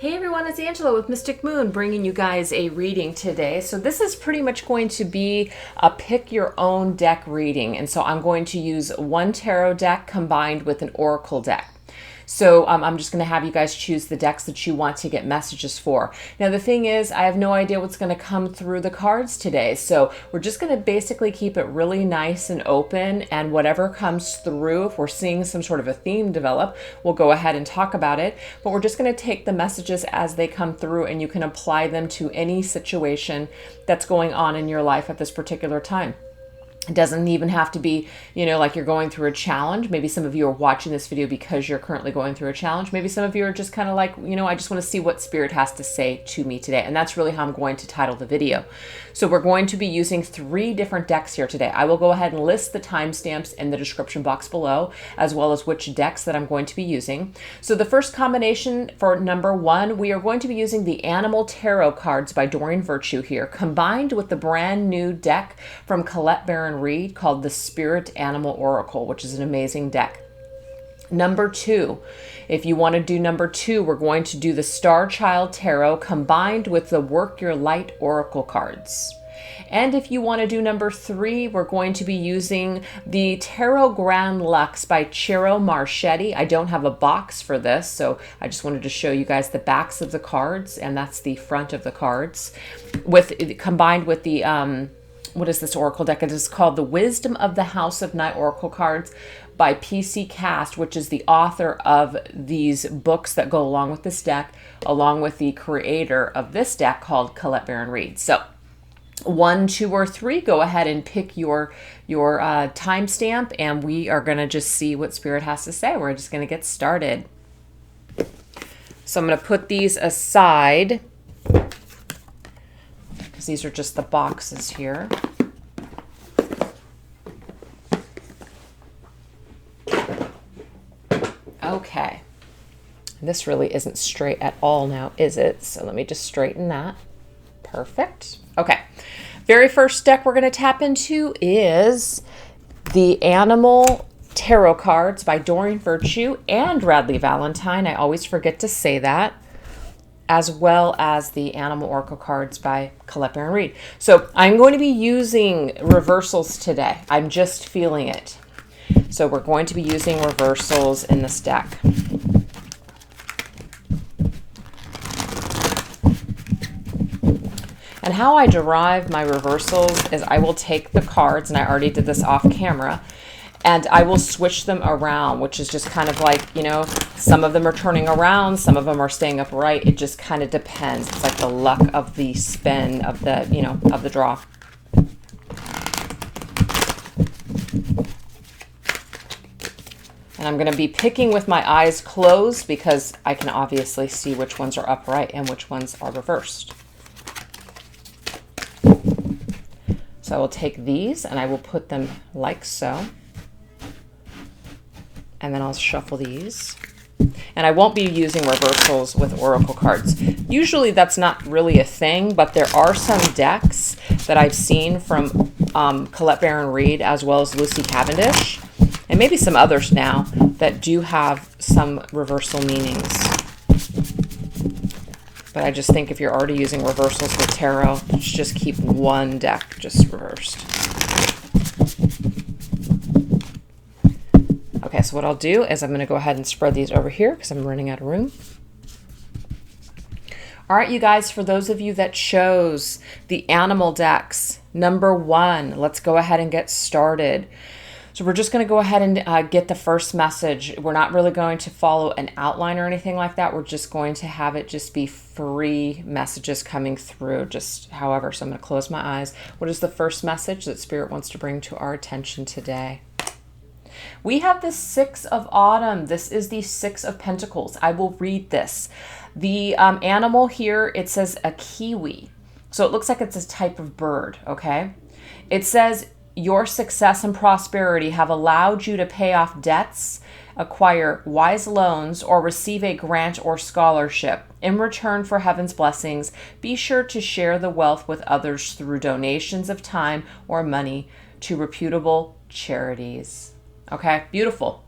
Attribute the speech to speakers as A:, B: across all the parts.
A: Hey everyone, it's Angela with Mystic Moon bringing you guys a reading today. So this is pretty much going to be a pick your own deck reading. And so I'm going to use one tarot deck combined with an oracle deck. So I'm just going to have you guys choose the decks that you want to get messages for. Now the thing is, I have no idea what's going to come through the cards today. So we're just going to basically keep it really nice and open, and whatever comes through, if we're seeing some sort of a theme develop, we'll go ahead and talk about it. But we're just going to take the messages as they come through, and you can apply them to any situation that's going on in your life at this particular time. It doesn't even have to be, like you're going through a challenge. Maybe some of you are watching this video because you're currently going through a challenge. Maybe some of you are just kind of like, I just want to see what Spirit has to say to me today. And that's really how I'm going to title the video. So we're going to be using 3 different decks here today. I will go ahead and list the timestamps in the description box below, as well as which decks that I'm going to be using. So the first combination for number 1, we are going to be using the Animal Tarot cards by Doreen Virtue here, combined with the brand new deck from Colette Baron Reed called the Spirit Animal Oracle, which is an amazing deck. Number 2, if you want to do number 2, we're going to do the Star Child Tarot combined with the Work Your Light Oracle cards. And if you want to do number 3, we're going to be using the Tarot Grand Luxe by Ciro Marchetti. I don't have a box for this, so I just wanted to show you guys the backs of the cards, and that's the front of the cards, combined with the what is this oracle deck? It is called the Wisdom of the House of Night Oracle cards by PC Cast, which is the author of these books that go along with this deck, along with the creator of this deck called Colette Baron Reed. So 1, 2, or 3, go ahead and pick your timestamp, and we are going to just see what Spirit has to say. We're just going to get started. So I'm going to put these aside, because these are just the boxes here. Okay. This really isn't straight at all now, is it? So let me just straighten that. Perfect. Okay. Very first deck we're going to tap into is the Animal Tarot cards by Doreen Virtue and Radleigh Valentine. I always forget to say that. As well as the Animal Oracle cards by Colette Baron Reed. So I'm going to be using reversals today. I'm just feeling it. So we're going to be using reversals in this deck. And how I derive my reversals is I will take the cards, and I already did this off camera, and I will switch them around, which is just kind of like, some of them are turning around, some of them are staying upright. It just kind of depends. It's like the luck of the spin of the, of the draw. And I'm going to be picking with my eyes closed because I can obviously see which ones are upright and which ones are reversed. So I will take these and I will put them like so. And then I'll shuffle these. And I won't be using reversals with oracle cards. Usually that's not really a thing, but there are some decks that I've seen from Colette Baron Reed as well as Lucy Cavendish, and maybe some others now, that do have some reversal meanings. But I just think if you're already using reversals with tarot, just keep one deck just reversed. Okay, so what I'll do is I'm going to go ahead and spread these over here because I'm running out of room. All right, you guys, for those of you that chose the animal decks, number 1, let's go ahead and get started. So we're just going to go ahead and get the first message. We're not really going to follow an outline or anything like that. We're just going to have it just be free messages coming through, just however. So I'm going to close my eyes. What is the first message that Spirit wants to bring to our attention today? We have the 6 of Autumn. This is the 6 of Pentacles. I will read this. The animal here, it says a kiwi. So it looks like it's a type of bird, okay? It says, your success and prosperity have allowed you to pay off debts, acquire wise loans, or receive a grant or scholarship. In return for heaven's blessings, be sure to share the wealth with others through donations of time or money to reputable charities. Okay, beautiful.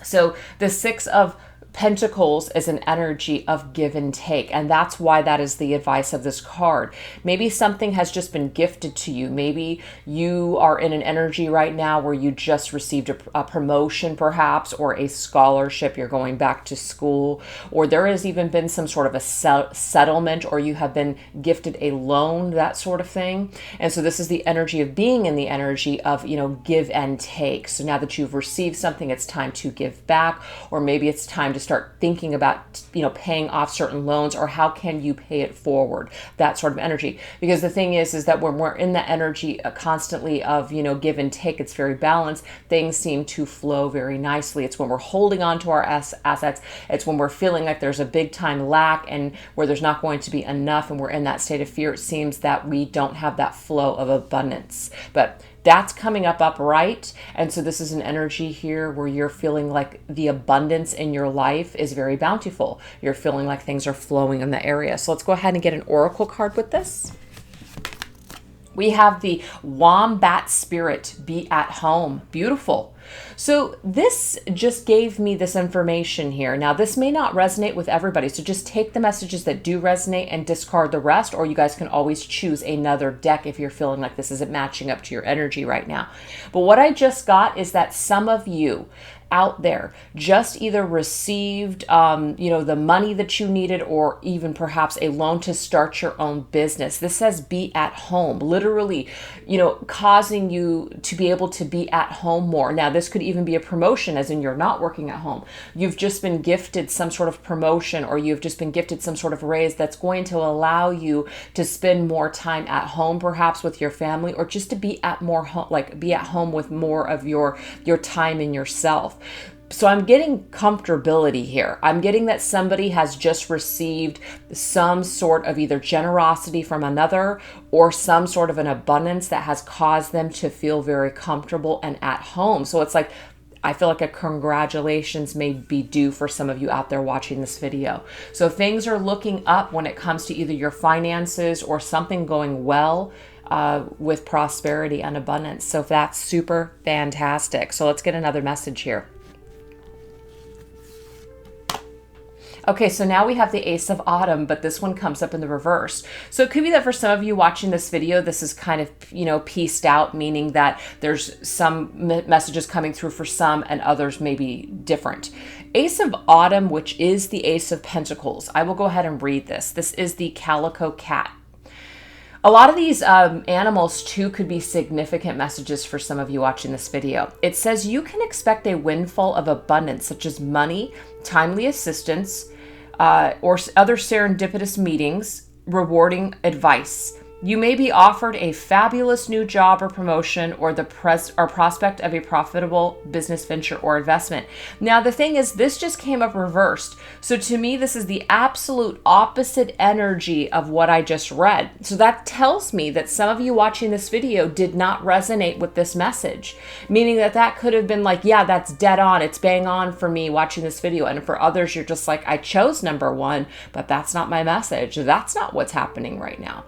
A: So the 6 of Pentacles is an energy of give and take, and that's why that is the advice of this card. Maybe something has just been gifted to you. Maybe you are in an energy right now where you just received a promotion perhaps, or a scholarship, you're going back to school, or there has even been some sort of a settlement, or you have been gifted a loan, that sort of thing. And so this is the energy of being in the energy of, give and take. So now that you've received something, it's time to give back, or maybe it's time to start thinking about, paying off certain loans, or how can you pay it forward, that sort of energy. Because the thing is that when we're in the energy constantly of, give and take, it's very balanced. Things seem to flow very nicely. It's when we're holding on to our assets. It's when we're feeling like there's a big time lack and where there's not going to be enough, and we're in that state of fear. It seems that we don't have that flow of abundance. But that's coming up upright. And so this is an energy here where you're feeling like the abundance in your life is very bountiful. You're feeling like things are flowing in the area. So let's go ahead and get an oracle card with this. We have the Wombat Spirit, be at home. Beautiful. So this just gave me this information here. Now, this may not resonate with everybody, so just take the messages that do resonate and discard the rest, or you guys can always choose another deck if you're feeling like this isn't matching up to your energy right now. But what I just got is that some of you out there just either received, the money that you needed, or even perhaps a loan to start your own business. This says be at home, literally, causing you to be able to be at home more. Now, this could even be a promotion, as in you're not working at home. You've just been gifted some sort of promotion, or you've just been gifted some sort of raise that's going to allow you to spend more time at home, perhaps with your family, or just to be at be at home with more of your time in yourself. So I'm getting comfortability here. I'm getting that somebody has just received some sort of either generosity from another, or some sort of an abundance that has caused them to feel very comfortable and at home. So it's like, I feel like a congratulations may be due for some of you out there watching this video. So things are looking up when it comes to either your finances or something going well with prosperity and abundance. So that's super fantastic. So let's get another message here. Okay, so now we have the Ace of Autumn, but this one comes up in the reverse. So it could be that for some of you watching this video, this is kind of, pieced out, meaning that there's some messages coming through for some and others may be different. Ace of Autumn, which is the Ace of Pentacles. I will go ahead and read this. This is the calico cat. A lot of these animals too could be significant messages for some of you watching this video. It says you can expect a windfall of abundance, such as money, timely assistance, or other serendipitous meetings, rewarding advice. You may be offered a fabulous new job or promotion, or the prospect of a profitable business venture or investment. Now, the thing is, this just came up reversed. So to me, this is the absolute opposite energy of what I just read. So that tells me that some of you watching this video did not resonate with this message, meaning that could have been like, yeah, that's dead on. It's bang on for me watching this video. And for others, you're just like, I chose number one, but that's not my message. That's not what's happening right now.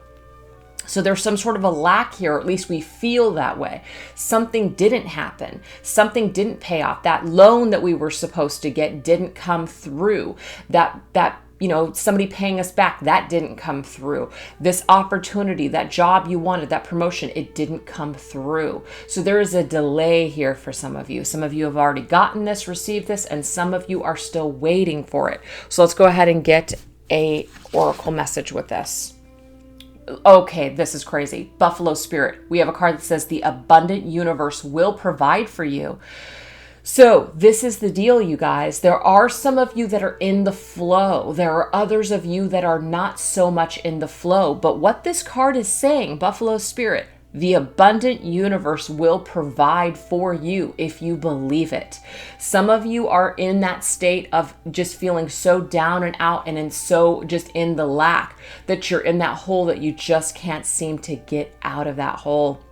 A: So there's some sort of a lack here, or at least we feel that way. Something didn't happen. Something didn't pay off. That loan that we were supposed to get didn't come through. That somebody paying us back, that didn't come through. This opportunity, that job you wanted, that promotion, it didn't come through. So there is a delay here for some of you. Some of you have already gotten this, received this, and some of you are still waiting for it. So let's go ahead and get a oracle message with this. Okay, this is crazy. Buffalo Spirit. We have a card that says the abundant universe will provide for you. So this is the deal, you guys. There are some of you that are in the flow. There are others of you that are not so much in the flow. But what this card is saying, Buffalo Spirit, the abundant universe will provide for you if you believe it. Some of you are in that state of just feeling so down and out and so just in the lack that you're in that hole that you just can't seem to get out of that hole.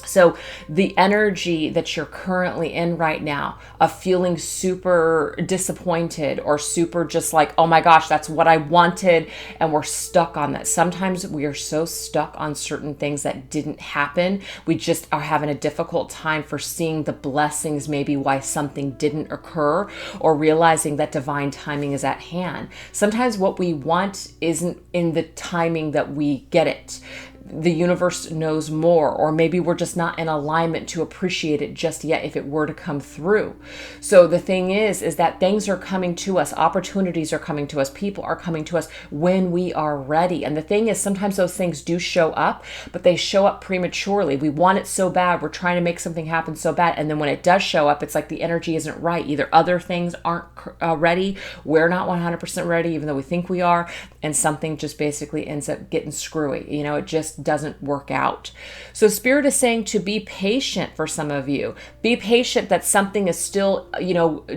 A: So the energy that you're currently in right now of feeling super disappointed or super just like, oh my gosh, that's what I wanted, and we're stuck on that. Sometimes we are so stuck on certain things that didn't happen. We just are having a difficult time for seeing the blessings, maybe why something didn't occur, or realizing that divine timing is at hand. Sometimes what we want isn't in the timing that we get it. The universe knows more, or maybe we're just not in alignment to appreciate it just yet if it were to come through. So the thing is that things are coming to us, opportunities are coming to us, people are coming to us when we are ready. And the thing is, sometimes those things do show up, but they show up prematurely. We want it so bad, we're trying to make something happen so bad, and then when it does show up, it's like the energy isn't right. Either other things aren't ready, we're not 100% ready, even though we think we are, and something just basically ends up getting screwy. It just doesn't work out. So Spirit is saying to be patient for some of you. Be patient that something is still,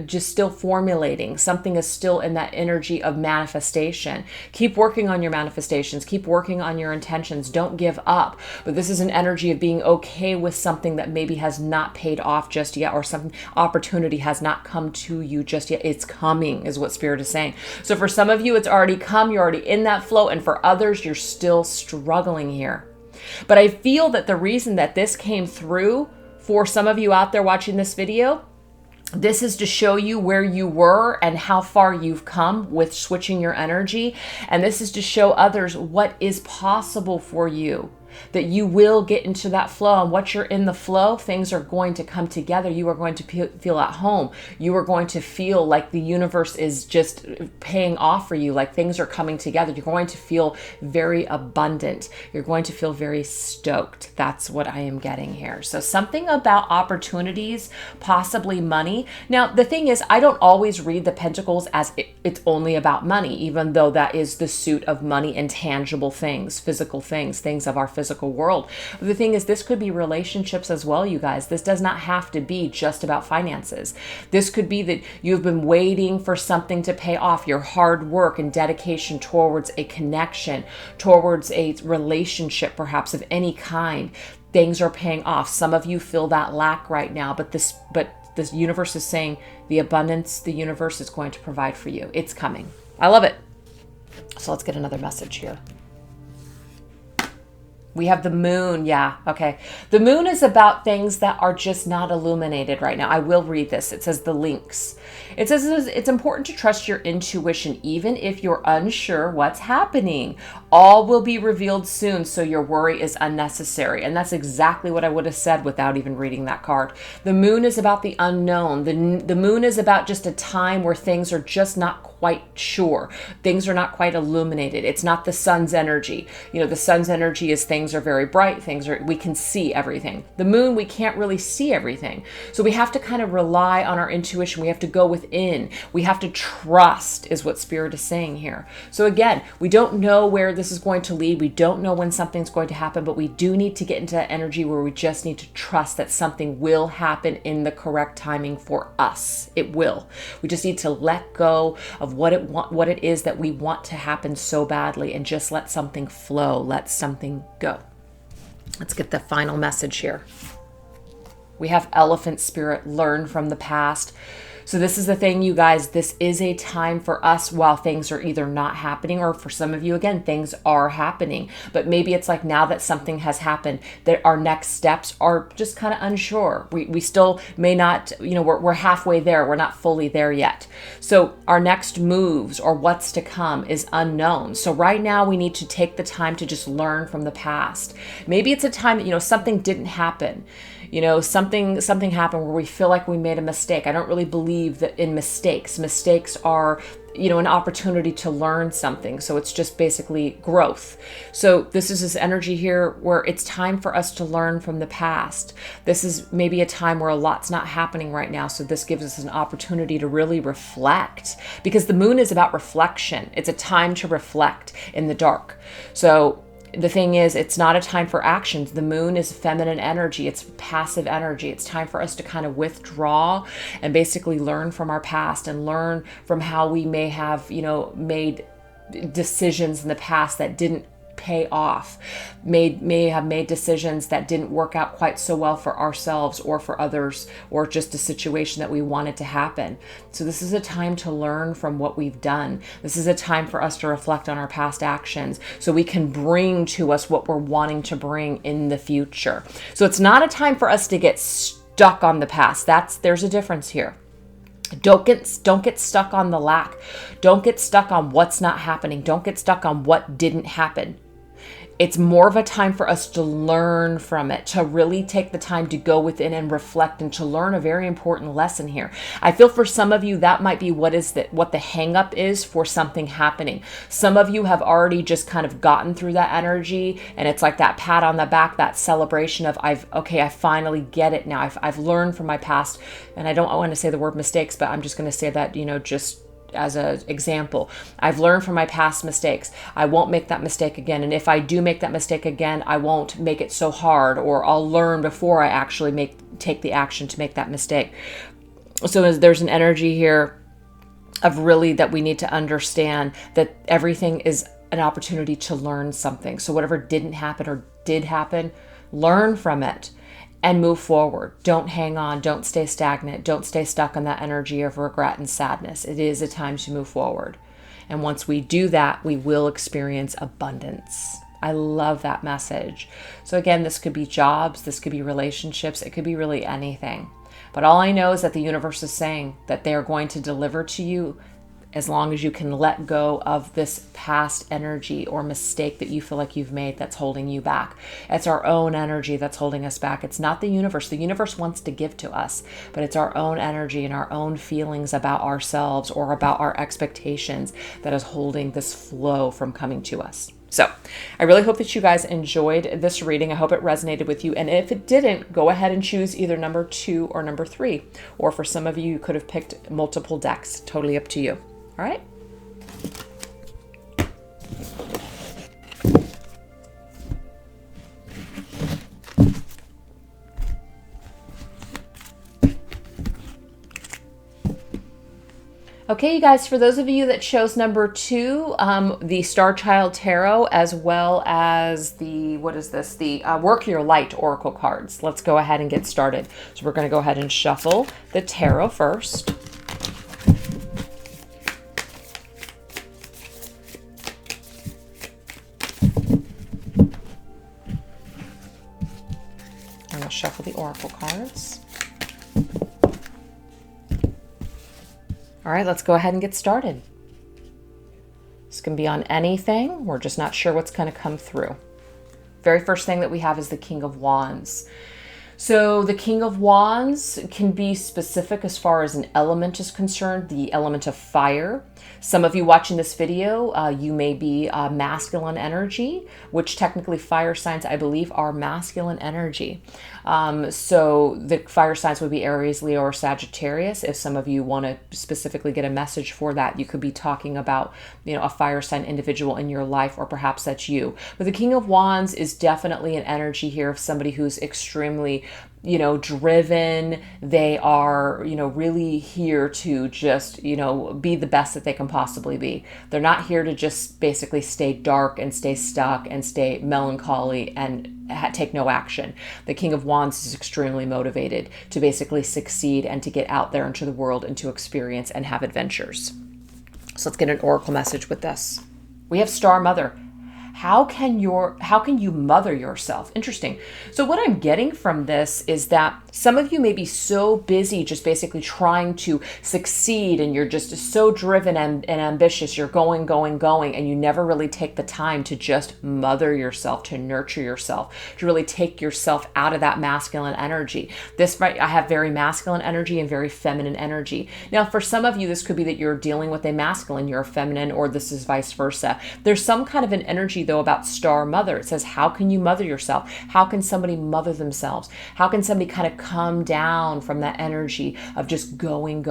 A: just still formulating. Something is still in that energy of manifestation. Keep working on your manifestations. Keep working on your intentions. Don't give up. But this is an energy of being okay with something that maybe has not paid off just yet, or some opportunity has not come to you just yet. It's coming, is what Spirit is saying. So for some of you, it's already come. You're already in that flow. And for others, you're still struggling here. But I feel that the reason that this came through for some of you out there watching this video, this is to show you where you were and how far you've come with switching your energy. And this is to show others what is possible for you, that you will get into that flow. And once you're in the flow, things are going to come together. You are going to feel at home. You are going to feel like the universe is just paying off for you, like things are coming together. You're going to feel very abundant. You're going to feel very stoked. That's what I am getting here. So something about opportunities, possibly money. Now, the thing is, I don't always read the Pentacles as it's only about money, even though that is the suit of money and tangible things, physical things, things of our physical world. The thing is, this could be relationships as well, you guys. This does not have to be just about finances. This could be that you've been waiting for something to pay off, your hard work and dedication towards a connection, towards a relationship, perhaps of any kind. Things are paying off. Some of you feel that lack right now, but this universe is saying the abundance the universe is going to provide for you. It's coming. I love it. So let's get another message here. We have the moon. Yeah. Okay. The moon is about things that are just not illuminated right now. I will read this. It says the links. It says it's important to trust your intuition, even if you're unsure what's happening. All will be revealed soon, so your worry is unnecessary. And that's exactly what I would have said without even reading that card. The moon is about the unknown. The moon is about just a time where things are just not quite sure. Things are not quite illuminated. It's not the sun's energy. The sun's energy is things are very bright. We can see everything. The moon, we can't really see everything. So we have to kind of rely on our intuition. We have to go within. We have to trust, is what Spirit is saying here. So again, we don't know where this is going to lead. We don't know when something's going to happen, but we do need to get into that energy where we just need to trust that something will happen in the correct timing for us. It will. We just need to let go of what it is that we want to happen so badly, and just let something flow, let something go. Let's get the final message here. We have Elephant Spirit, learn from the past. So this is the thing, you guys, this is a time for us while things are either not happening, or for some of you, again, things are happening. But maybe it's like now that something has happened, that our next steps are just kind of unsure. We still may not, we're halfway there. We're not fully there yet. So our next moves or what's to come is unknown. So right now we need to take the time to just learn from the past. Maybe it's a time that, something didn't happen. Something happened where we feel like we made a mistake. I don't really believe that in mistakes. Mistakes are, an opportunity to learn something. So it's just basically growth. So this is this energy here where it's time for us to learn from the past. This is maybe a time where a lot's not happening right now. So this gives us an opportunity to really reflect, because the moon is about reflection. It's a time to reflect in the dark. So the thing is, it's not a time for actions. The moon is feminine energy. It's passive energy. It's time for us to kind of withdraw and basically learn from our past and learn from how we may have, made decisions in the past that didn't pay off, may have made decisions that didn't work out quite so well for ourselves or for others, or just a situation that we wanted to happen. So this is a time to learn from what we've done. This is a time for us to reflect on our past actions so we can bring to us what we're wanting to bring in the future. So it's not a time for us to get stuck on the past. There's a difference here. Don't get stuck on the lack. Don't get stuck on what's not happening. Don't get stuck on what didn't happen. It's more of a time for us to learn from it, to really take the time to go within and reflect and to learn a very important lesson here. I feel for some of you that might be what the hang up is for something happening. Some of you have already just kind of gotten through that energy, and it's like that pat on the back, that celebration of I finally get it now. I've learned from my past, and I don't want to say the word mistakes, but I'm just going to say that, just as an example, I've learned from my past mistakes. I won't make that mistake again. And if I do make that mistake again, I won't make it so hard, or I'll learn before I actually take the action to make that mistake. So there's an energy here of really that we need to understand that everything is an opportunity to learn something. So whatever didn't happen or did happen, learn from it and move forward. Don't hang on. Don't stay stagnant. Don't stay stuck on that energy of regret and sadness. It is a time to move forward. And once we do that, we will experience abundance. I love that message. So again, this could be jobs, this could be relationships, it could be really anything. But all I know is that the universe is saying that they are going to deliver to you as long as you can let go of this past energy or mistake that you feel like you've made that's holding you back. It's our own energy that's holding us back. It's not the universe. The universe wants to give to us, but it's our own energy and our own feelings about ourselves or about our expectations that is holding this flow from coming to us. So I really hope that you guys enjoyed this reading. I hope it resonated with you. And if it didn't, go ahead and choose either number 2 or number 3. Or for some of you, you could have picked multiple decks. Totally up to you. All right. Okay, you guys, for those of you that chose number 2, the Star Child Tarot, as well as the, Work Your Light Oracle cards. Let's go ahead and get started. So we're going to go ahead and shuffle the tarot first. And we'll shuffle the Oracle cards. All right, let's go ahead and get started. This can be on anything. We're just not sure what's going to come through. Very first thing that we have is the King of Wands. So the King of Wands can be specific as far as an element is concerned, the element of fire. Some of you watching this video, you may be masculine energy, which technically fire signs, I believe, are masculine energy. So the fire signs would be Aries, Leo, or Sagittarius. If some of you want to specifically get a message for that, you could be talking about, a fire sign individual in your life, or perhaps that's you. But the King of Wands is definitely an energy here of somebody who's extremely driven. They are, really here to just, be the best that they can possibly be. They're not here to just basically stay dark and stay stuck and stay melancholy and take no action. The King of Wands is extremely motivated to basically succeed and to get out there into the world and to experience and have adventures. So let's get an oracle message with this. We have Star Mother. How can you mother yourself? Interesting. So what I'm getting from this is that some of you may be so busy just basically trying to succeed, and you're just so driven and ambitious. You're going, and you never really take the time to just mother yourself, to nurture yourself, to really take yourself out of that masculine energy. I have very masculine energy and very feminine energy. Now, for some of you, this could be that you're dealing with a masculine, you're a feminine, or this is vice versa. There's some kind of an energy though about Star Mother. It says, how can you mother yourself? How can somebody mother themselves? How can somebody kind of come down from that energy of just going?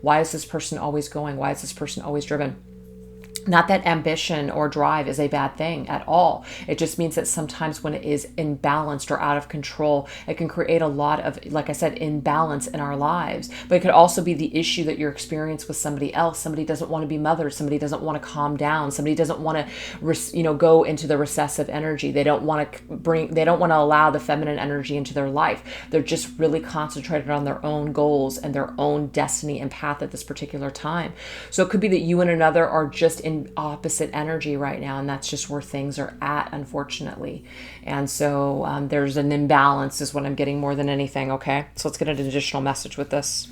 A: Why is this person always going? Why is this person always driven? Not that ambition or drive is a bad thing at all. It just means that sometimes when it is imbalanced or out of control, it can create a lot of, like I said, imbalance in our lives. But it could also be the issue that you're experiencing with somebody else. Somebody doesn't want to be mothered. Somebody doesn't want to calm down. Somebody doesn't want to, go into the recessive energy. They don't want to allow the feminine energy into their life. They're just really concentrated on their own goals and their own destiny and path at this particular time. So it could be that you and another are just in opposite energy right now, and that's just where things are at, unfortunately. And so there's an imbalance is what I'm getting more than anything. Okay, so let's get an additional message with this,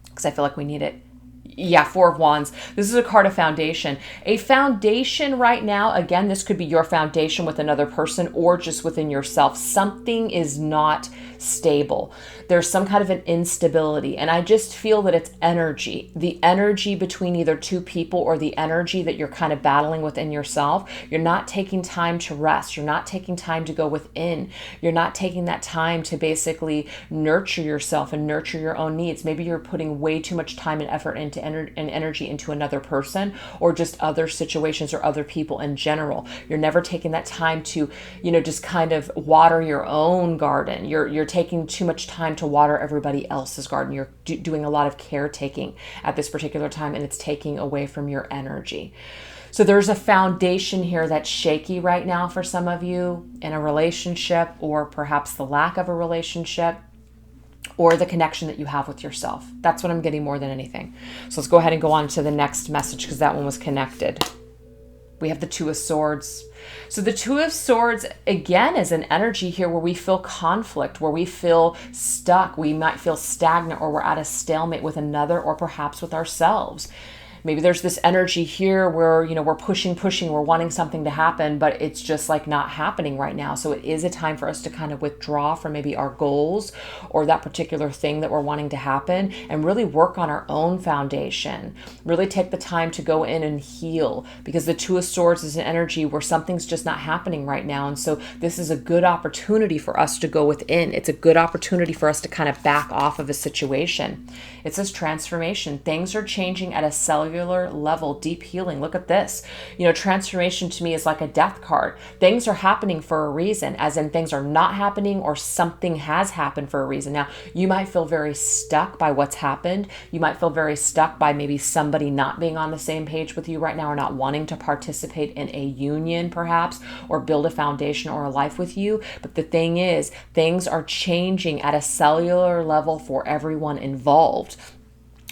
A: because I feel like we need it. Yeah, Four of Wands. This is a card of foundation. A foundation right now, again, this could be your foundation with another person or just within yourself. Something is not stable. There's some kind of an instability. And I just feel that it's energy. The energy between either two people or the energy that you're kind of battling within yourself. You're not taking time to rest. You're not taking time to go within. You're not taking that time to basically nurture yourself and nurture your own needs. Maybe you're putting way too much time and effort into energy into another person or just other situations or other people in general. You're never taking that time to, just kind of water your own garden. You're taking too much time to water everybody else's garden. You're doing a lot of caretaking at this particular time, and it's taking away from your energy. So there's a foundation here that's shaky right now for some of you in a relationship, or perhaps the lack of a relationship, or the connection that you have with yourself. That's what I'm getting more than anything. So let's go ahead and go on to the next message, because that one was connected. We have the Two of Swords. So the Two of Swords, again, is an energy here where we feel conflict, where we feel stuck. We might feel stagnant, or we're at a stalemate with another, or perhaps with ourselves. Maybe there's this energy here where, we're pushing, we're wanting something to happen, but it's just like not happening right now. So it is a time for us to kind of withdraw from maybe our goals or that particular thing that we're wanting to happen, and really work on our own foundation. Really take the time to go in and heal, because the Two of Swords is an energy where something's just not happening right now. And so this is a good opportunity for us to go within. It's a good opportunity for us to kind of back off of a situation. It says transformation. Things are changing at a cellular level, deep healing. Look at this. Transformation to me is like a death card. Things are happening for a reason, as in things are not happening or something has happened for a reason. Now, you might feel very stuck by what's happened. You might feel very stuck by maybe somebody not being on the same page with you right now, or not wanting to participate in a union perhaps, or build a foundation or a life with you. But the thing is, things are changing at a cellular level for everyone involved.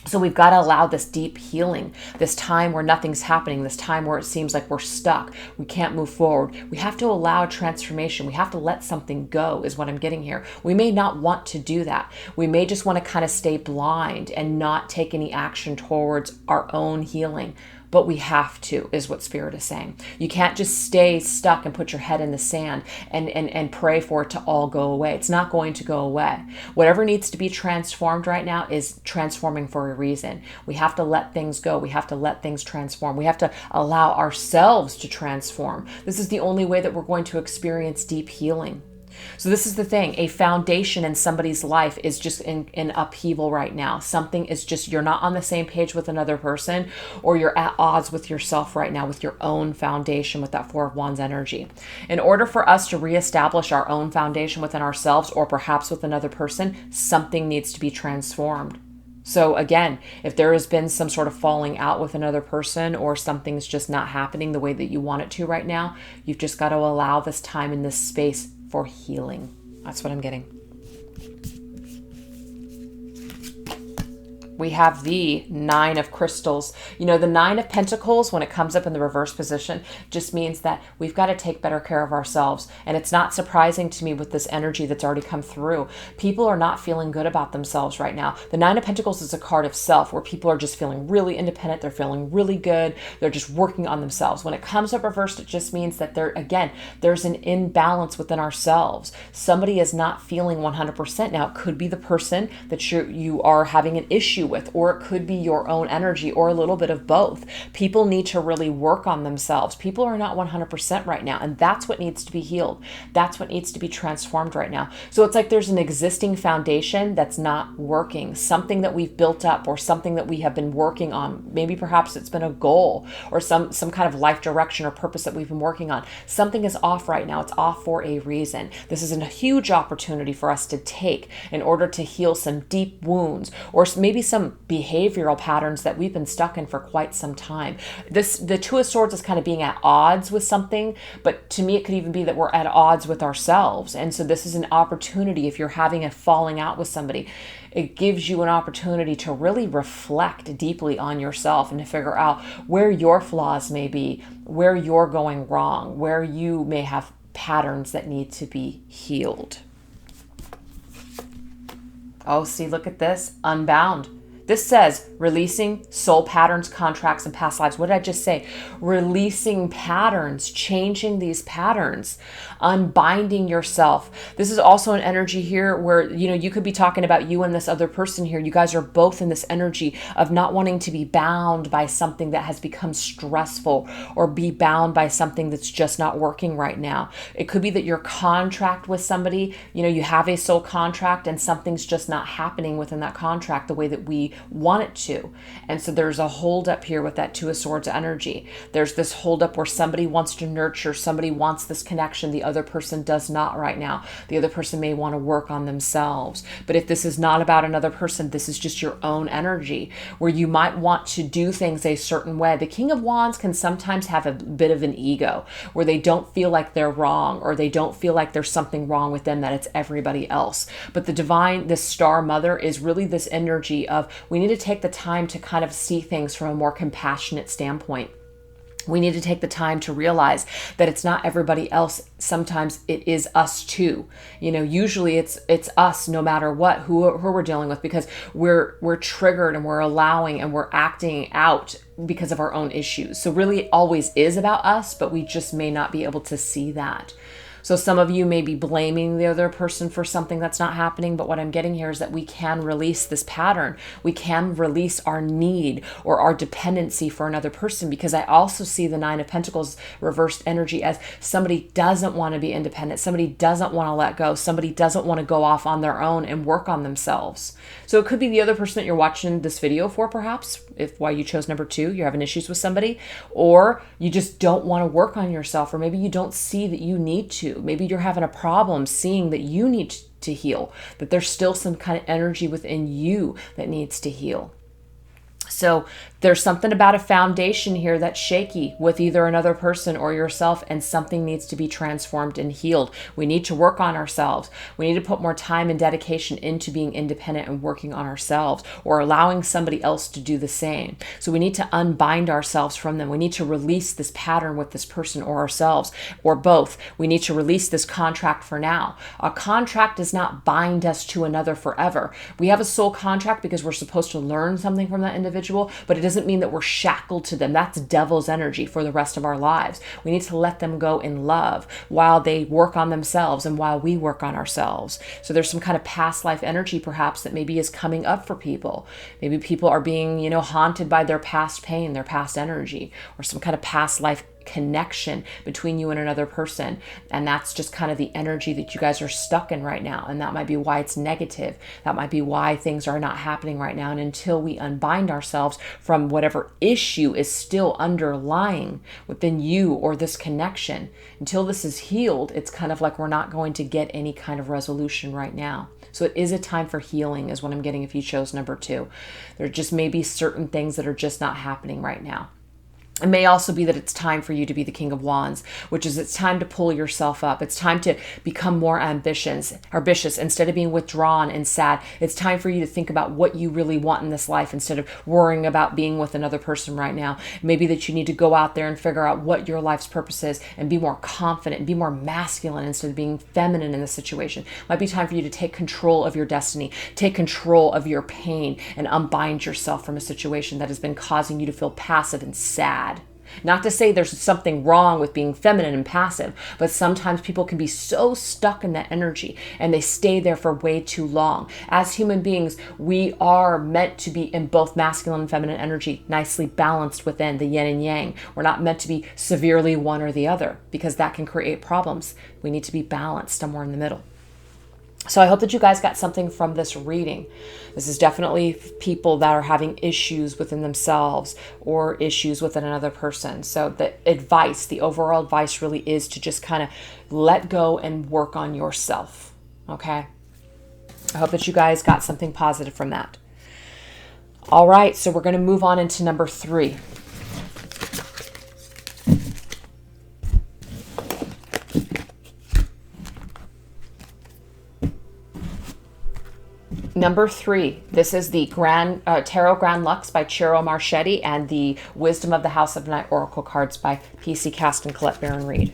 A: So we've got to allow this deep healing, this time where nothing's happening, this time where it seems like we're stuck, we can't move forward. We have to allow transformation. We have to let something go, is what I'm getting here. We may not want to do that. We may just want to kind of stay blind and not take any action towards our own healing. But we have to, is what Spirit is saying. You can't just stay stuck and put your head in the sand and pray for it to all go away. It's not going to go away. Whatever needs to be transformed right now is transforming for a reason. We have to let things go. We have to let things transform. We have to allow ourselves to transform. This is the only way that we're going to experience deep healing. So this is the thing, a foundation in somebody's life is just in upheaval right now. Something is just, you're not on the same page with another person, or you're at odds with yourself right now, with your own foundation, with that Four of Wands energy. In order for us to reestablish our own foundation within ourselves, or perhaps with another person, something needs to be transformed. So again, if there has been some sort of falling out with another person, or something's just not happening the way that you want it to right now, you've just got to allow this time and this space for healing. That's what I'm getting. We have the Nine of Crystals. The Nine of Pentacles, when it comes up in the reverse position, just means that we've got to take better care of ourselves. And it's not surprising to me with this energy that's already come through. People are not feeling good about themselves right now. The Nine of Pentacles is a card of self, where people are just feeling really independent. They're feeling really good. They're just working on themselves. When it comes up reversed, it just means that there's an imbalance within ourselves. Somebody is not feeling 100%. Now, it could be the person that you are having an issue with, or it could be your own energy, or a little bit of both. People need to really work on themselves. People are not 100% right now, and that's what needs to be healed. That's what needs to be transformed right now. So it's like there's an existing foundation that's not working, something that we've built up or something that we have been working on. Maybe perhaps it's been a goal or some kind of life direction or purpose that we've been working on. Something is off right now. It's off for a reason. This is a huge opportunity for us to take in order to heal some deep wounds or maybe some behavioral patterns that we've been stuck in for quite some time. The Two of Swords is kind of being at odds with something, but to me it could even be that we're at odds with ourselves. And so this is an opportunity. If you're having a falling out with somebody, it gives you an opportunity to really reflect deeply on yourself and to figure out where your flaws may be, where you're going wrong, where you may have patterns that need to be healed. Oh, see, look at this. Unbound. This says releasing soul patterns, contracts, and past lives. What did I just say? Releasing patterns, changing these patterns, unbinding yourself. This is also an energy here where, you could be talking about you and this other person here. You guys are both in this energy of not wanting to be bound by something that has become stressful or be bound by something that's just not working right now. It could be that your contract with somebody, you have a soul contract and something's just not happening within that contract the way that we want it to. And so there's a hold up here with that Two of Swords energy. There's this hold up where somebody wants to nurture, somebody wants this connection, the other person does not right now. The other person may want to work on themselves. But if this is not about another person, this is just your own energy where you might want to do things a certain way. The King of Wands can sometimes have a bit of an ego where they don't feel like they're wrong or they don't feel like there's something wrong with them, that it's everybody else. But the divine, this star mother is really this energy of we need to take the time to kind of see things from a more compassionate standpoint. We need to take the time to realize that it's not everybody else. Sometimes it is us too. Usually it's us no matter what, who we're dealing with, because we're triggered and we're allowing and we're acting out because of our own issues. So really it always is about us, but we just may not be able to see that. So some of you may be blaming the other person for something that's not happening, but what I'm getting here is that we can release this pattern. We can release our need or our dependency for another person, because I also see the Nine of Pentacles reversed energy as somebody doesn't want to be independent. Somebody doesn't want to let go. Somebody doesn't want to go off on their own and work on themselves. So it could be the other person that you're watching this video for, perhaps, if why you chose number 2, you're having issues with somebody, or you just don't want to work on yourself, or maybe you don't see that you need to. Maybe you're having a problem seeing that you need to heal, that there's still some kind of energy within you that needs to heal. So there's something about a foundation here that's shaky with either another person or yourself, and something needs to be transformed and healed. We need to work on ourselves. We need to put more time and dedication into being independent and working on ourselves, or allowing somebody else to do the same. So we need to unbind ourselves from them. We need to release this pattern with this person or ourselves, or both. We need to release this contract for now. A contract does not bind us to another forever. We have a soul contract because we're supposed to learn something from that individual, but it doesn't mean that we're shackled to them. That's devil's energy for the rest of our lives. We need to let them go in love while they work on themselves and while we work on ourselves. So there's some kind of past life energy perhaps that maybe is coming up for people. Maybe people are being, haunted by their past pain, their past energy, or some kind of past life connection between you and another person. And that's just kind of the energy that you guys are stuck in right now. And that might be why it's negative. That might be why things are not happening right now. And until we unbind ourselves from whatever issue is still underlying within you or this connection, until this is healed, it's kind of like we're not going to get any kind of resolution right now. So it is a time for healing is what I'm getting if you chose number 2. There just may be certain things that are just not happening right now. It may also be that it's time for you to be the King of Wands, which is it's time to pull yourself up. It's time to become more ambitious instead of being withdrawn and sad. It's time for you to think about what you really want in this life instead of worrying about being with another person right now. Maybe that you need to go out there and figure out what your life's purpose is and be more confident and be more masculine instead of being feminine in the situation. It might be time for you to take control of your destiny, take control of your pain, and unbind yourself from a situation that has been causing you to feel passive and sad. Not to say there's something wrong with being feminine and passive, but sometimes people can be so stuck in that energy and they stay there for way too long. As human beings, we are meant to be in both masculine and feminine energy, nicely balanced within the yin and yang. We're not meant to be severely one or the other, because that can create problems. We need to be balanced somewhere in the middle. So I hope that you guys got something from this reading. This is definitely people that are having issues within themselves or issues within another person. So the advice, the overall advice really is to just kind of let go and work on yourself. Okay? I hope that you guys got something positive from that. All right, so we're going to move on into number 3. Number 3, this is the Tarot Grand Luxe by Ciro Marchetti and the Wisdom of the House of Night Oracle cards by PC Cast and Colette Baron Reed.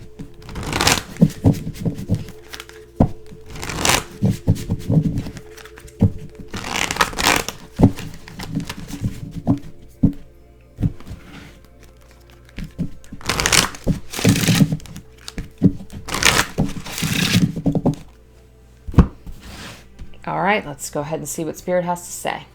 A: All right, let's go ahead and see what Spirit has to say.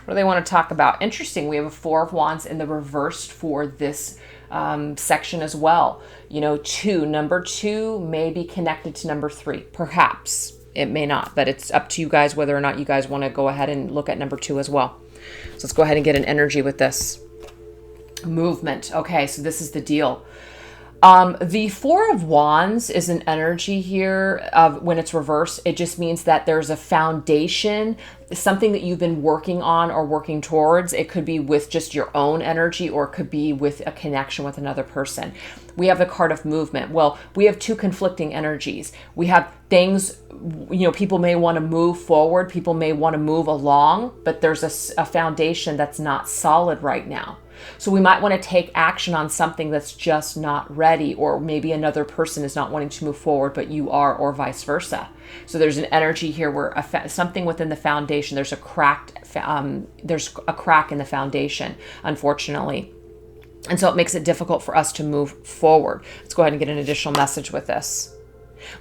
A: What do they want to talk about? Interesting, we have a 4 of Wands in the reversed for this section as well. You know, number 2 may be connected to number 3. Perhaps. It may not, but it's up to you guys whether or not you guys want to go ahead and look at number 2 as well. So let's go ahead and get an energy with this. Movement. Okay, so this is the deal. The 4 of Wands is an energy here of when it's reversed. It just means that there's a foundation, something that you've been working on or working towards. It could be with just your own energy, or it could be with a connection with another person. We have the card of movement. Well, we have 2 conflicting energies. We have things, you know, people may want to move forward. People may want to move along, but there's a foundation that's not solid right now. So we might want to take action on something that's just not ready, or maybe another person is not wanting to move forward, but you are, or vice versa. So there's an energy here where something within the foundation, there's a crack in the foundation, unfortunately. And so it makes it difficult for us to move forward. Let's go ahead and get an additional message with this.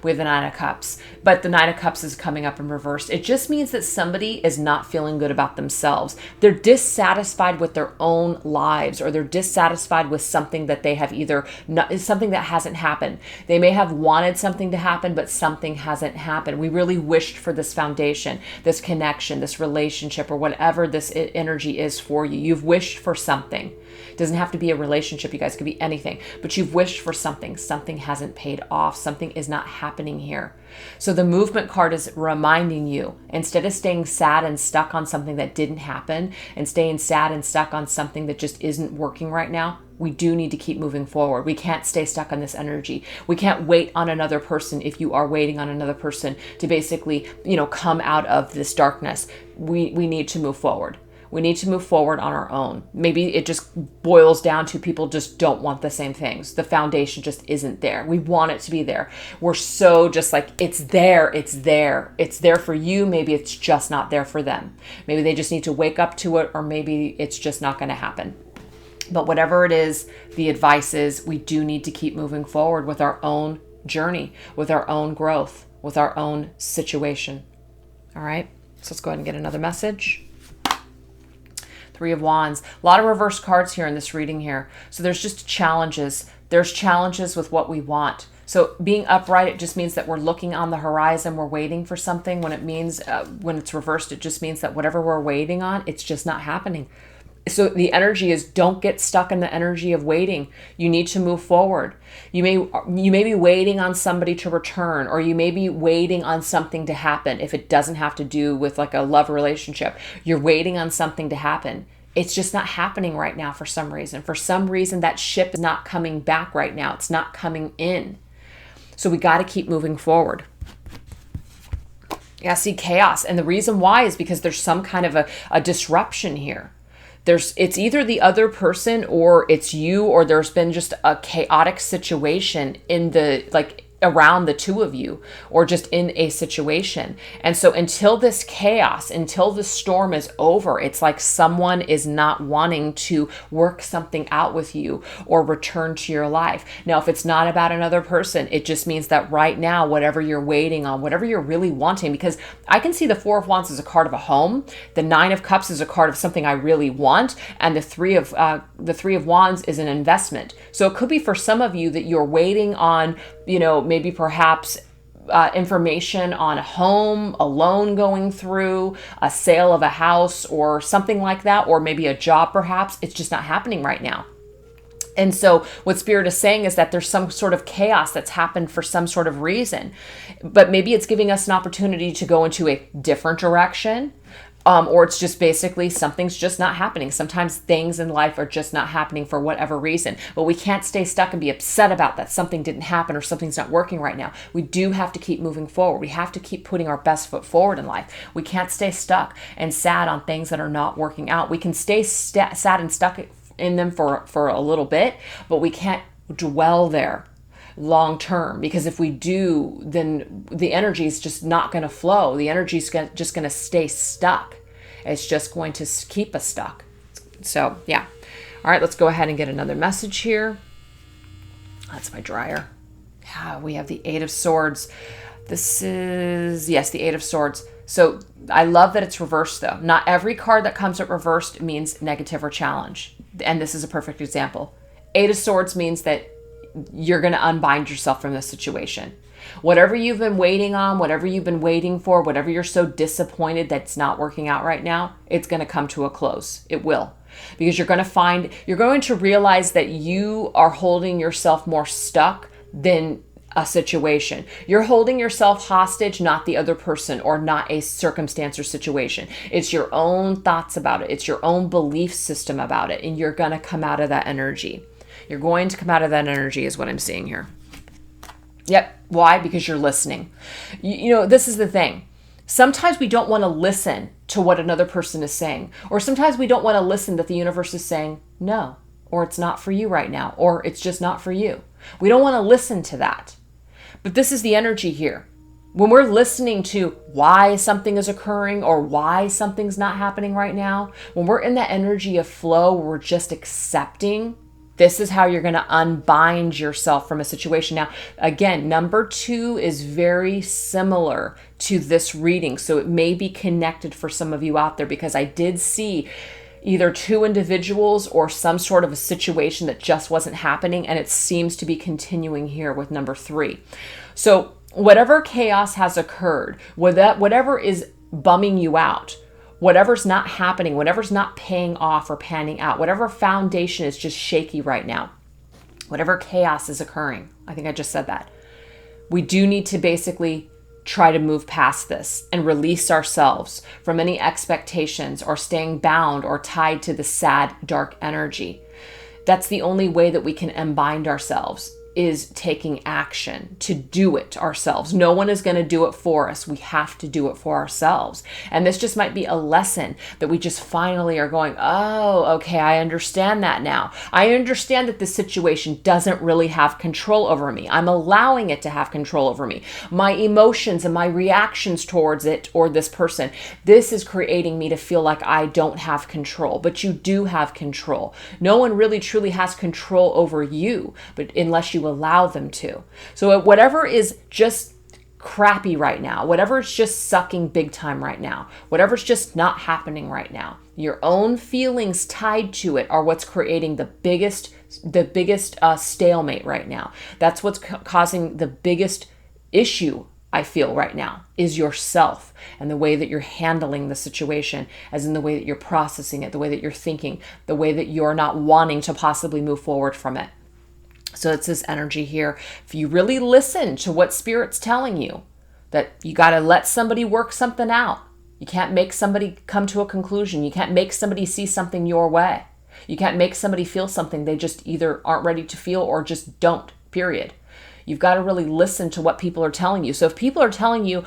A: We have the 9 of Cups, but the 9 of Cups is coming up in reverse. It just means that somebody is not feeling good about themselves. They're dissatisfied with their own lives, or they're dissatisfied with something that they have something that hasn't happened. They may have wanted something to happen, but something hasn't happened. We really wished for this foundation, this connection, this relationship, or whatever this energy is for you. You've wished for something. It doesn't have to be a relationship, you guys. It could be anything, but you've wished for something. Something hasn't paid off. Something is not happening here. So the movement card is reminding you, instead of staying sad and stuck on something that didn't happen, and staying sad and stuck on something that just isn't working right now, we do need to keep moving forward. We can't stay stuck on this energy. We can't wait on another person. If you are waiting on another person to basically, come out of this darkness, we need to move forward. We need to move forward on our own. Maybe it just boils down to people just don't want the same things. The foundation just isn't there. We want it to be there. We're so just like, it's there, it's there. It's there for you. Maybe it's just not there for them. Maybe they just need to wake up to it, or maybe it's just not going to happen. But whatever it is, the advice is we do need to keep moving forward with our own journey, with our own growth, with our own situation. All right, so let's go ahead and get another message. 3 of Wands. A lot of reverse cards here in this reading here. So there's just challenges. There's challenges with what we want. So being upright, it just means that we're looking on the horizon. We're waiting for something. When it means, when it's reversed, it just means that whatever we're waiting on, it's just not happening. So the energy is, don't get stuck in the energy of waiting. You need to move forward. You may be waiting on somebody to return, or you may be waiting on something to happen. If it doesn't have to do with like a love relationship, you're waiting on something to happen. It's just not happening right now for some reason. For some reason, that ship is not coming back right now. It's not coming in. So we got to keep moving forward. Yeah, see chaos. And the reason why is because there's some kind of a disruption here. It's either the other person, or it's you, or there's been just a chaotic situation in the, like, around the two of you or just in a situation. And so until this chaos, until the storm is over, it's like someone is not wanting to work something out with you or return to your life. Now, if it's not about another person, it just means that right now, whatever you're waiting on, whatever you're really wanting, because I can see the Four of Wands as a card of a home, the Nine of Cups is a card of something I really want, and the Three of Wands is an investment. So it could be for some of you that you're waiting on, maybe perhaps information on a home, a loan going through, a sale of a house or something like that, or maybe a job perhaps. It's just not happening right now. And so what Spirit is saying is that there's some sort of chaos that's happened for some sort of reason. But maybe it's giving us an opportunity to go into a different direction. Or it's just basically something's just not happening. Sometimes things in life are just not happening for whatever reason. But we can't stay stuck and be upset about that something didn't happen or something's not working right now. We do have to keep moving forward. We have to keep putting our best foot forward in life. We can't stay stuck and sad on things that are not working out. We can stay sad and stuck in them for a little bit, but we can't dwell there long term, because if we do, then the energy is just not going to flow. The energy is just going to stay stuck. It's just going to keep us stuck. So yeah. All right, let's go ahead and get another message here. That's my dryer. Yeah, we have the Eight of Swords. This is, yes, the Eight of Swords. So I love that it's reversed though. Not every card that comes up reversed means negative or challenge. And this is a perfect example. Eight of Swords means that you're going to unbind yourself from this situation. Whatever you've been waiting on, whatever you've been waiting for, whatever you're so disappointed that's not working out right now, it's going to come to a close. It will. Because you're going to realize that you are holding yourself more stuck than a situation. You're holding yourself hostage, not the other person or not a circumstance or situation. It's your own thoughts about it. It's your own belief system about it. And you're going to come out of that energy. You're going to come out of that energy is what I'm seeing here. Yep. Why? Because you're listening. This is the thing. Sometimes we don't want to listen to what another person is saying, or sometimes we don't want to listen that the universe is saying no, or it's not for you right now, or it's just not for you. We don't want to listen to that. But this is the energy here. When we're listening to why something is occurring or why something's not happening right now, when we're in that energy of flow, where we're just accepting, this is how you're going to unbind yourself from a situation. Now, again, number 2 is very similar to this reading. So it may be connected for some of you out there, because I did see either 2 individuals or some sort of a situation that just wasn't happening. And it seems to be continuing here with number 3. So whatever chaos has occurred, whatever is bumming you out, whatever's not happening, whatever's not paying off or panning out, whatever foundation is just shaky right now, whatever chaos is occurring, I think I just said that, we do need to basically try to move past this and release ourselves from any expectations or staying bound or tied to the sad, dark energy. That's the only way that we can unbind ourselves, is taking action to do it ourselves. No one is going to do it for us. We have to do it for ourselves. And this just might be a lesson that we just finally are going, oh, okay, I understand that now. I understand that this situation doesn't really have control over me. I'm allowing it to have control over me. My emotions and my reactions towards it or this person, this is creating me to feel like I don't have control. But you do have control. No one really truly has control over you, but unless you allow them to. So whatever is just crappy right now, whatever is just sucking big time right now, whatever's just not happening right now, your own feelings tied to it are what's creating the biggest stalemate right now. That's what's causing the biggest issue, I feel, right now, is yourself and the way that you're handling the situation, as in the way that you're processing it, the way that you're thinking, the way that you're not wanting to possibly move forward from it. So it's this energy here. If you really listen to what Spirit's telling you, that you got to let somebody work something out. You can't make somebody come to a conclusion. You can't make somebody see something your way. You can't make somebody feel something they just either aren't ready to feel or just don't, period. You've got to really listen to what people are telling you. So if people are telling you,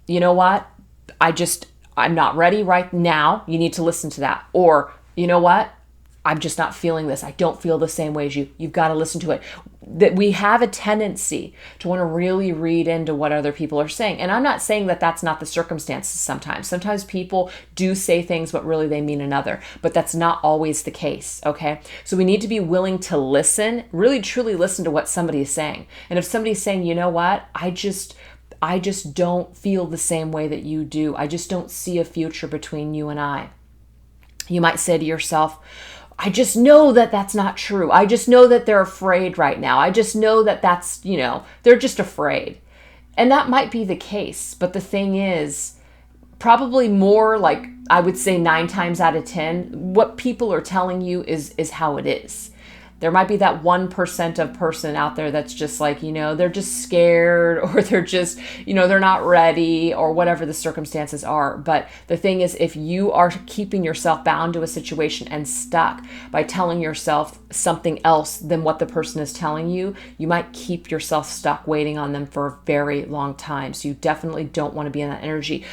A: you know what, I'm not ready right now, you need to listen to that. Or, you know what, I'm just not feeling this. I don't feel the same way as you. You've got to listen to it. that we have a tendency to want to really read into what other people are saying. And I'm not saying that that's not the circumstances sometimes. Sometimes people do say things, but really they mean another. But that's not always the case, okay? So we need to be willing to listen, really truly listen to what somebody is saying. And if somebody's saying, you know what, I just don't feel the same way that you do. I just don't see a future between you and I. You might say to yourself, I just know that that's not true. I just know that they're afraid right now. I just know that that's, they're just afraid. And that might be the case. But the thing is, probably more like, I would say 9 times out of 10, what people are telling you is how it is. There might be that 1% of person out there that's just like, they're just scared, or they're just, they're not ready, or whatever the circumstances are. But the thing is, if you are keeping yourself bound to a situation and stuck by telling yourself something else than what the person is telling you, you might keep yourself stuck waiting on them for a very long time. So you definitely don't want to be in that energy.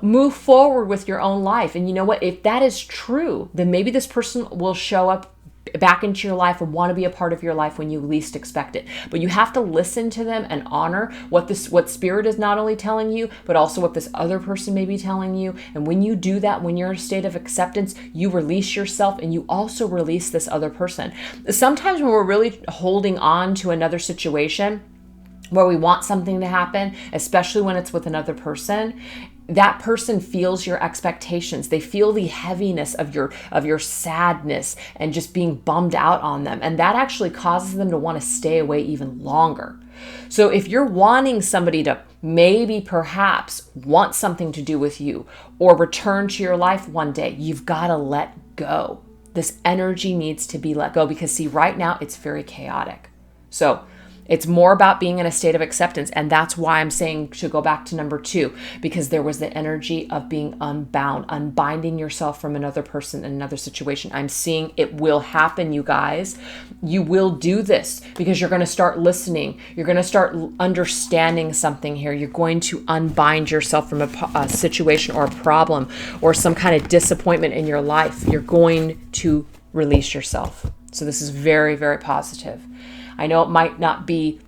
A: Move forward with your own life. And you know what? If that is true, then maybe this person will show up back into your life and want to be a part of your life when you least expect it. But you have to listen to them and honor what spirit is not only telling you, but also what this other person may be telling you. And when you do that, when you're in a state of acceptance, you release yourself and you also release this other person. Sometimes when we're really holding on to another situation where we want something to happen, especially when it's with another person, that person feels your expectations. They feel the heaviness of your sadness and just being bummed out on them. And that actually causes them to want to stay away even longer. So if you're wanting somebody to maybe perhaps want something to do with you or return to your life one day, you've got to let go. This energy needs to be let go because see, right now it's very chaotic. So it's more about being in a state of acceptance. And that's why I'm saying to go back to number 2, because there was the energy of being unbound, unbinding yourself from another person in another situation. I'm seeing it will happen, you guys. You will do this because you're going to start listening. You're going to start understanding something here. You're going to unbind yourself from a situation or a problem or some kind of disappointment in your life. You're going to release yourself. So this is very, very positive. I know it might not be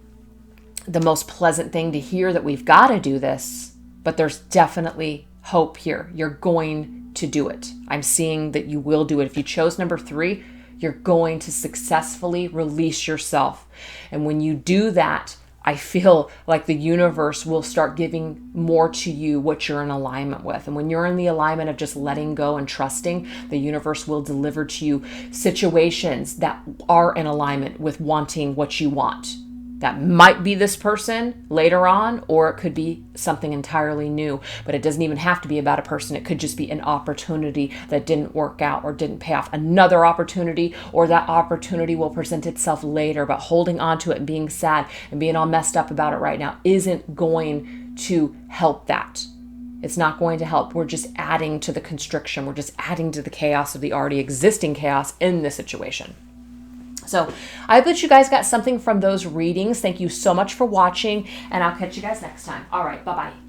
A: the most pleasant thing to hear that we've got to do this, but there's definitely hope here. You're going to do it. I'm seeing that you will do it. If you chose number 3, you're going to successfully release yourself. And when you do that, I feel like the universe will start giving more to you what you're in alignment with. And when you're in the alignment of just letting go and trusting, the universe will deliver to you situations that are in alignment with wanting what you want. That might be this person later on, or it could be something entirely new. But it doesn't even have to be about a person. It could just be an opportunity that didn't work out or didn't pay off. Another opportunity, or that opportunity will present itself later. But holding on to it and being sad and being all messed up about it right now isn't going to help that. It's not going to help. We're just adding to the constriction. We're just adding to the chaos of the already existing chaos in this situation. So I hope that you guys got something from those readings. Thank you so much for watching, and I'll catch you guys next time. All right, bye-bye.